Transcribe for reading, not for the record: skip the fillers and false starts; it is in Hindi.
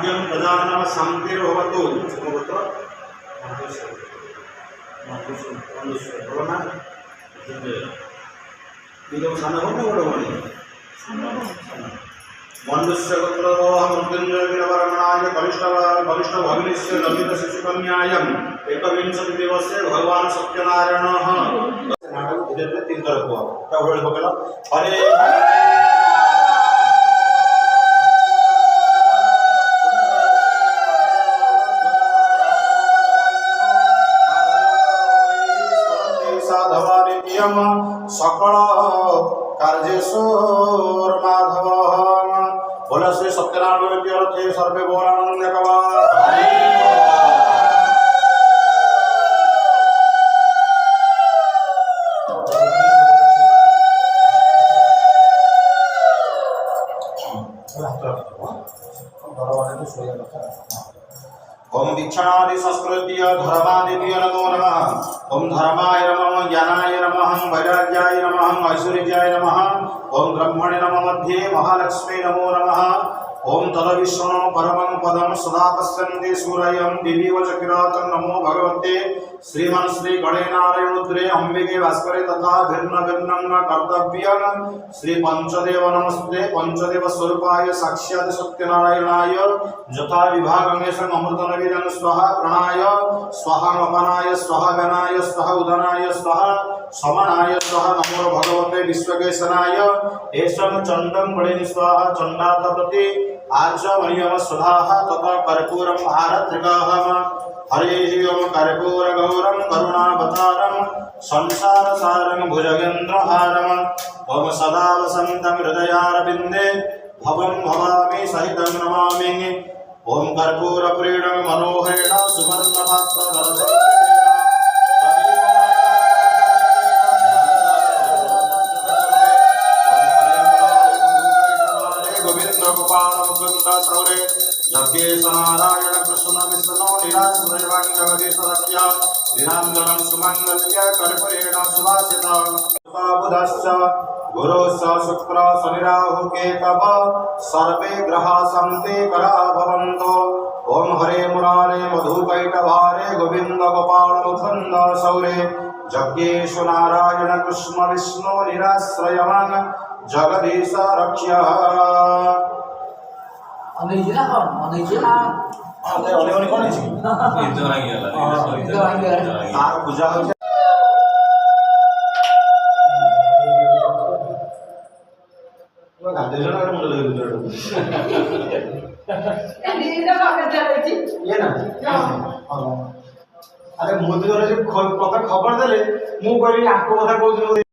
भाग्यं प्रजानां शान्तिर्भवतु मनुष्य मृत्युंजय कनिष्ठ भगिनीस्य ललित शिशुकन्यायम एकविंशति दिवसे भगवान सत्यनारायण तीन तरफ हरे सकल कार्जेश्वर माधव बोला श्री सत्यनारायण तीर्थे सर्वे बोलानंद ओम दीक्षादि संस्कृतिय धर्मादिभ्यो नमो नमः। ओम धर्माय नमः, ज्ञानाय नमः, वैराग्याय नमः, ऐश्वर्याय नमः। ओम ब्रह्मणे नमः, मध्ये महालक्ष्मी नमो नमः। ओम तदविष्णु परमं पदं सदा पश्यन्ति सूर्यं दिव्यव चकिरातं नमो भगवते श्रीमन् श्री गणेनारायण रुद्रे अंबिके भास्करे तथा भिन्न भिन्नं कर्तव्यं श्री पंचदेव नमस्ते पंचदेव स्वरूपाय साक्षात् सत्यनारायणाय यथा विभागं अमृत नवीनं स्वाहा प्रणाय स्वाहा मपनाय स्वाहा गणाय स्वाहा उदनाय स्वाहा समनाय स्वाहा नमो भगवते विश्वकेशनाय एषं चण्डं गणेन स्वाहा चण्डात प्रति आचमनीयम सुधाः तथा कर्पूरम् आरत्रिकाः हरे ओम कर्पूर गौरम करुणावतारम संसारसारं भुजगेन्द्रहारम ओम सदा वसन्तं हृदयारविन्दे भवं भवामि सहितं नमामि ओम कर्पूरप्रीणं मनोहरेण सुवर्णपात्रदर्शनेन जगेश नारायण कृष्ण विष्णु निराश्रयवांगदेशरस्य निरांजनं सुमंगल्य कर्पूरेण सुभाषिता बुधश्च गुरुश्च शुक्र शनिराहु केतव सर्वे ग्रहा सन्ति करा भवन्तु ओम हरे मुरारे मधुकैटभारे Govind Gopal Mukund सौरे जगेश Narayan Krishna Vishnu निराश्रयवान् Jagdish रक्ष्य Anehnya kan, anehnya. Ada oleh-oleh kau ni sih? Itu lagi lah. Itu lagi. Ah, puja aja. Kau kan desain ada mula lagi tu. Ini dah pakai jalan sih. Iya na? Ada mula tu orang je kau khabar dale, mu kau ni aku kata kau tu.